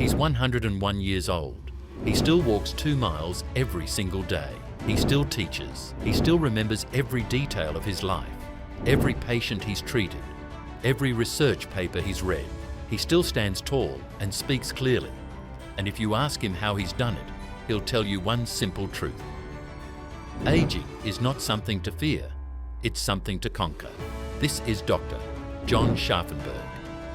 He's 101 years old. He still walks 2 miles every single day. He still teaches. He still remembers every detail of his life, every patient he's treated, every research paper he's read. He still stands tall and speaks clearly. And if you ask him how he's done it, he'll tell you one simple truth. Aging is not something to fear, it's something to conquer. This is Dr. John Scharffenberg,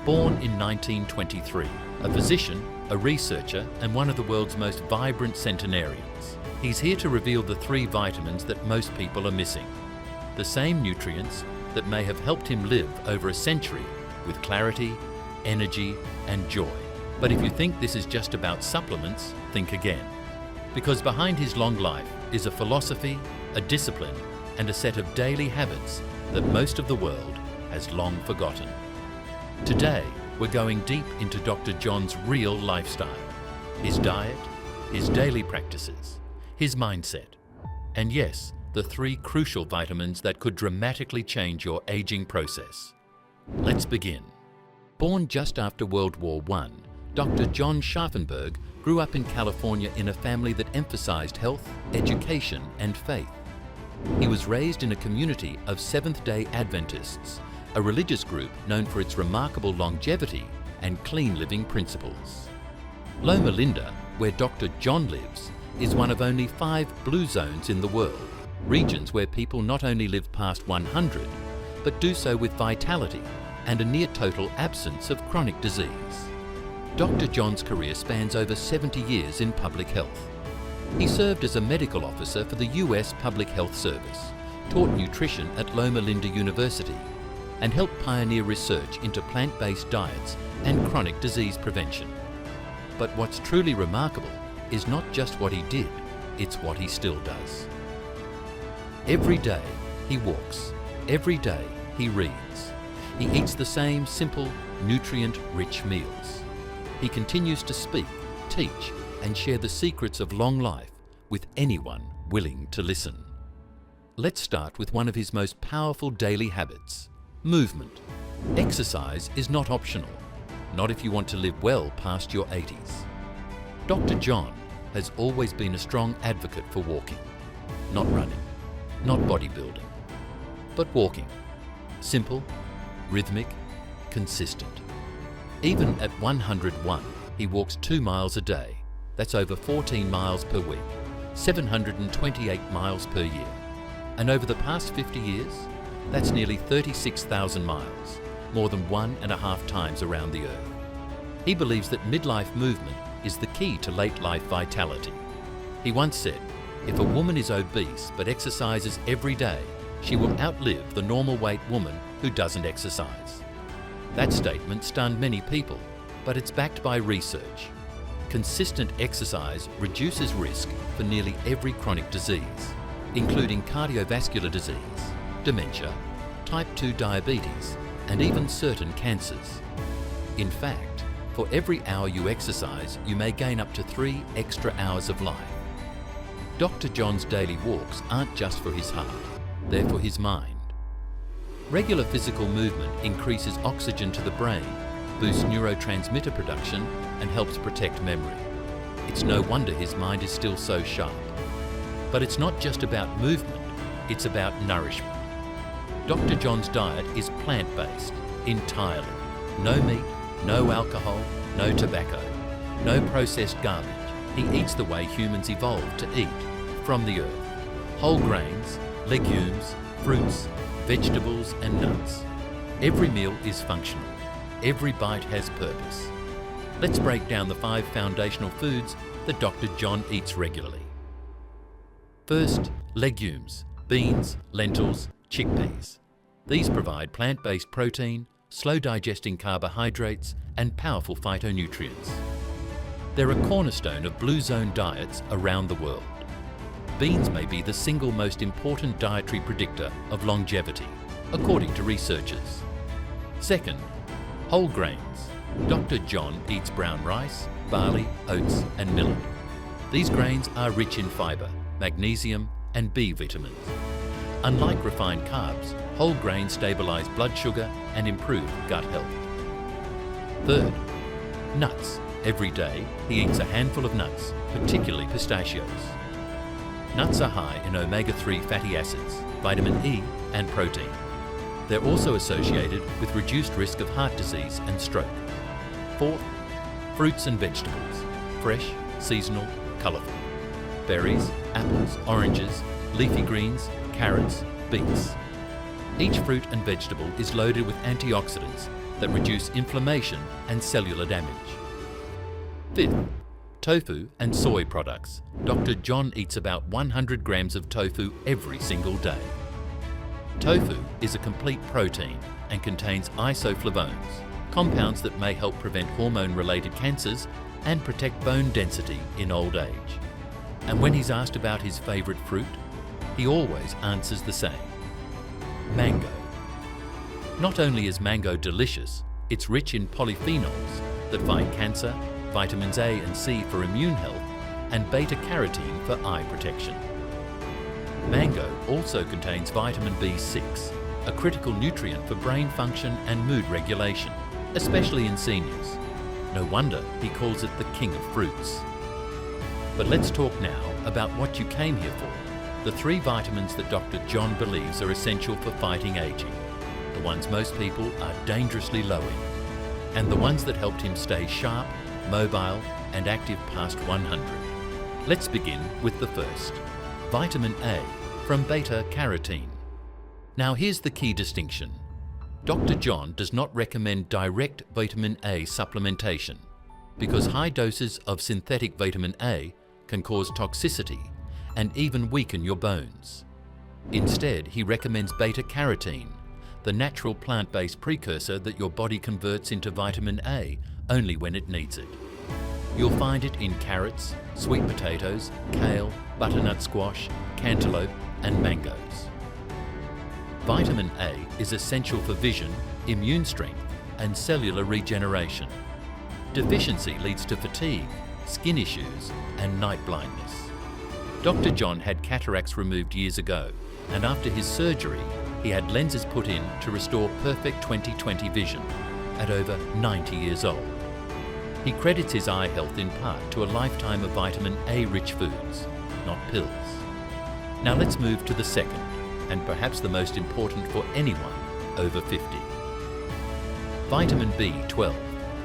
born in 1923, a physician, a researcher, and one of the world's most vibrant centenarians. He's here to reveal the 3 vitamins that most people are missing. The same nutrients that may have helped him live over a century with clarity, energy, and joy. But if you think this is just about supplements, think again. Because behind his long life is a philosophy, a discipline, and a set of daily habits that most of the world has long forgotten. Today, we're going deep into Dr. John's real lifestyle, his diet, his daily practices, his mindset, and yes, the 3 crucial vitamins that could dramatically change your aging process. Let's begin. Born just after World War I, Dr. John Scharffenberg grew up in California in a family that emphasized health, education, and faith. He was raised in a community of Seventh-day Adventists, a religious group known for its remarkable longevity and clean living principles. Loma Linda, where Dr. John lives, is one of only 5 blue zones in the world, regions where people not only live past 100, but do so with vitality and a near total absence of chronic disease. Dr. John's career spans over 70 years in public health. He served as a medical officer for the US Public Health Service, taught nutrition at Loma Linda University, and helped pioneer research into plant-based diets and chronic disease prevention. But what's truly remarkable is not just what he did, it's what he still does. Every day he walks, every day he reads. He eats the same simple, nutrient-rich meals. He continues to speak, teach, and share the secrets of long life with anyone willing to listen. Let's start with one of his most powerful daily habits: movement. Exercise is not optional, not if you want to live well past your 80s. Dr. John has always been a strong advocate for walking, not running, not bodybuilding, but walking. Simple, rhythmic, consistent. Even at 101, he walks 2 miles a day. That's over 14 miles per week, 728 miles per year. And over the past 50 years, that's nearly 36,000 miles, more than 1.5 times around the Earth. He believes that midlife movement is the key to late life vitality. He once said, if a woman is obese but exercises every day, she will outlive the normal weight woman who doesn't exercise. That statement stunned many people, but it's backed by research. Consistent exercise reduces risk for nearly every chronic disease, including cardiovascular disease, dementia, type 2 diabetes, and even certain cancers. In fact, for every hour you exercise, you may gain up to 3 extra hours of life. Dr. John's daily walks aren't just for his heart, they're for his mind. Regular physical movement increases oxygen to the brain, boosts neurotransmitter production, and helps protect memory. It's no wonder his mind is still so sharp. But it's not just about movement, it's about nourishment. Dr. John's diet is plant-based, entirely. No meat, no alcohol, no tobacco, no processed garbage. He eats the way humans evolved to eat, from the earth. Whole grains, legumes, fruits, vegetables, and nuts. Every meal is functional. Every bite has purpose. Let's break down the 5 foundational foods that Dr. John eats regularly. First, legumes, beans, lentils, chickpeas. These provide plant-based protein, slow-digesting carbohydrates, and powerful phytonutrients. They're a cornerstone of blue zone diets around the world. Beans may be the single most important dietary predictor of longevity, according to researchers. Second, whole grains. Dr. John eats brown rice, barley, oats, and millet. These grains are rich in fiber, magnesium, and B vitamins. Unlike refined carbs, whole grains stabilize blood sugar and improve gut health. Third, nuts, Every day, he eats a handful of nuts, particularly pistachios. Nuts are high in omega-3 fatty acids, vitamin E and protein. They're also associated with reduced risk of heart disease and stroke. Fourth, fruits and vegetables, fresh, seasonal, colourful. Berries, apples, oranges, leafy greens, carrots, beets. Each fruit and vegetable is loaded with antioxidants that reduce inflammation and cellular damage. Fifth, tofu and soy products. Dr. John eats about 100 grams of tofu every single day. Tofu is a complete protein and contains isoflavones, compounds that may help prevent hormone-related cancers and protect bone density in old age. And when he's asked about his favourite fruit, he always answers the same: mango. Not only is mango delicious, it's rich in polyphenols that fight cancer, vitamins A and C for immune health, and beta-carotene for eye protection. Mango also contains vitamin B6, a critical nutrient for brain function and mood regulation, especially in seniors. No wonder he calls it the king of fruits. But let's talk now about what you came here for, the 3 vitamins that Dr. John believes are essential for fighting aging, the ones most people are dangerously low in, and the ones that helped him stay sharp, mobile and active past 100. Let's begin with the first, vitamin A from beta-carotene. Now here's the key distinction. Dr. John does not recommend direct vitamin A supplementation because high doses of synthetic vitamin A can cause toxicity and even weaken your bones. Instead, he recommends beta-carotene, the natural plant-based precursor that your body converts into vitamin A only when it needs it. You'll find it in carrots, sweet potatoes, kale, butternut squash, cantaloupe and mangoes. Vitamin A is essential for vision, immune strength and cellular regeneration. Deficiency leads to fatigue, skin issues and night blindness. Dr. John had cataracts removed years ago, and after his surgery, he had lenses put in to restore perfect 20/20 vision at over 90 years old. He credits his eye health in part to a lifetime of vitamin A-rich foods, not pills. Now let's move to the second, and perhaps the most important for anyone over 50. Vitamin B12.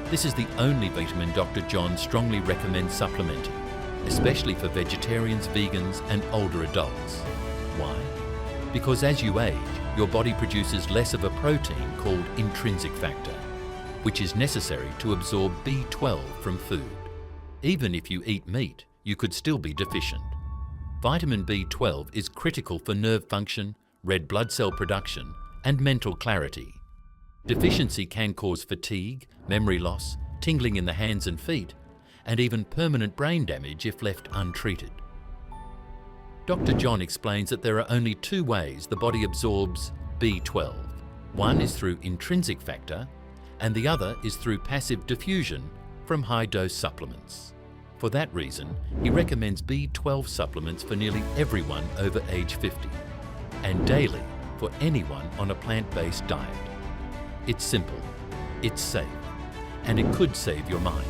This is the only vitamin Dr. John strongly recommends supplementing, especially for vegetarians, vegans and older adults. Why? Because as you age, your body produces less of a protein called intrinsic factor, which is necessary to absorb B12 from food. Even if you eat meat, you could still be deficient. Vitamin B12 is critical for nerve function, red blood cell production, and mental clarity. Deficiency can cause fatigue, memory loss, tingling in the hands and feet, and even permanent brain damage if left untreated. Dr. John explains that there are only 2 ways the body absorbs B12. One is through intrinsic factor, and the other is through passive diffusion from high-dose supplements. For that reason, he recommends B12 supplements for nearly everyone over age 50, and daily for anyone on a plant-based diet. It's simple, it's safe, and it could save your mind.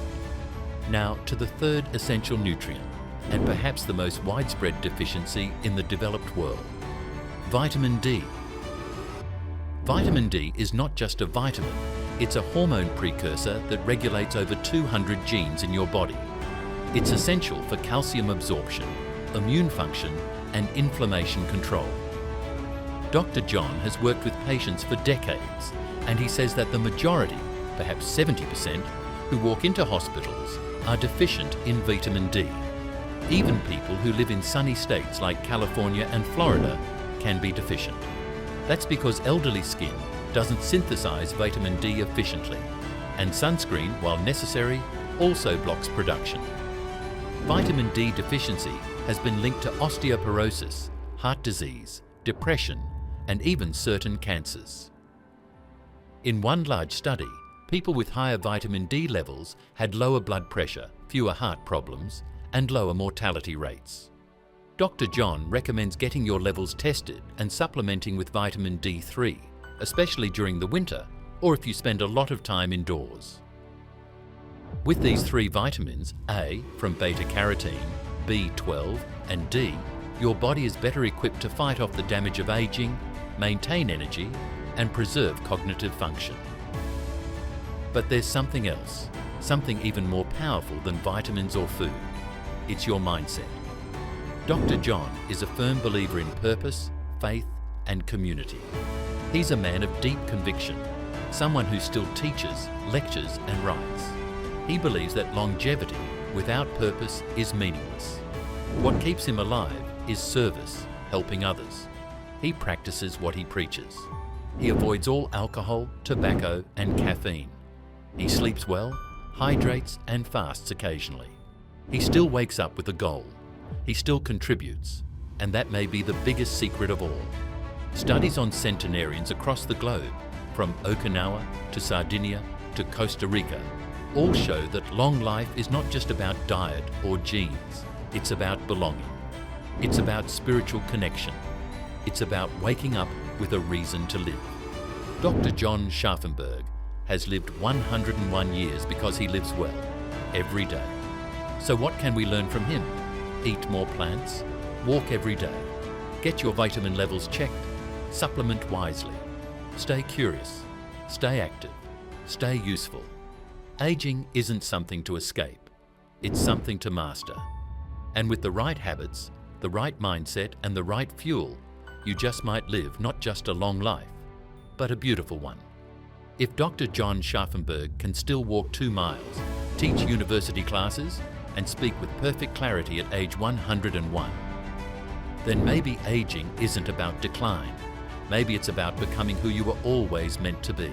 Now to the third essential nutrient, and perhaps the most widespread deficiency in the developed world, vitamin D. Vitamin D is not just a vitamin, it's a hormone precursor that regulates over 200 genes in your body. It's essential for calcium absorption, immune function, and inflammation control. Dr. John has worked with patients for decades, and he says that the majority, perhaps 70%, who walk into hospitals are deficient in vitamin D. Even people who live in sunny states like California and Florida can be deficient. That's because elderly skin doesn't synthesize vitamin D efficiently, and sunscreen, while necessary, also blocks production. Vitamin D deficiency has been linked to osteoporosis, heart disease, depression, and even certain cancers. In one large study, people with higher vitamin D levels had lower blood pressure, fewer heart problems, and lower mortality rates. Dr. John recommends getting your levels tested and supplementing with vitamin D3, especially during the winter or if you spend a lot of time indoors. With these 3 vitamins, A from beta-carotene, B12 and D, your body is better equipped to fight off the damage of aging, maintain energy and preserve cognitive function. But there's something else, something even more powerful than vitamins or food. It's your mindset. Dr. John is a firm believer in purpose, faith and community. He's a man of deep conviction, someone who still teaches, lectures and writes. He believes that longevity without purpose is meaningless. What keeps him alive is service, helping others. He practices what he preaches. He avoids all alcohol, tobacco and caffeine. He sleeps well, hydrates and fasts occasionally. He still wakes up with a goal. He still contributes, and that may be the biggest secret of all. Studies on centenarians across the globe, from Okinawa to Sardinia to Costa Rica, all show that long life is not just about diet or genes. It's about belonging. It's about spiritual connection. It's about waking up with a reason to live. Dr. John Scharffenberg has lived 101 years because he lives well, every day. So what can we learn from him? Eat more plants, walk every day, get your vitamin levels checked, supplement wisely, stay curious, stay active, stay useful. Aging isn't something to escape, it's something to master. And with the right habits, the right mindset and the right fuel, you just might live not just a long life, but a beautiful one. If Dr. John Scharffenberg can still walk 2 miles, teach university classes, and speak with perfect clarity at age 101, then maybe aging isn't about decline. Maybe it's about becoming who you were always meant to be.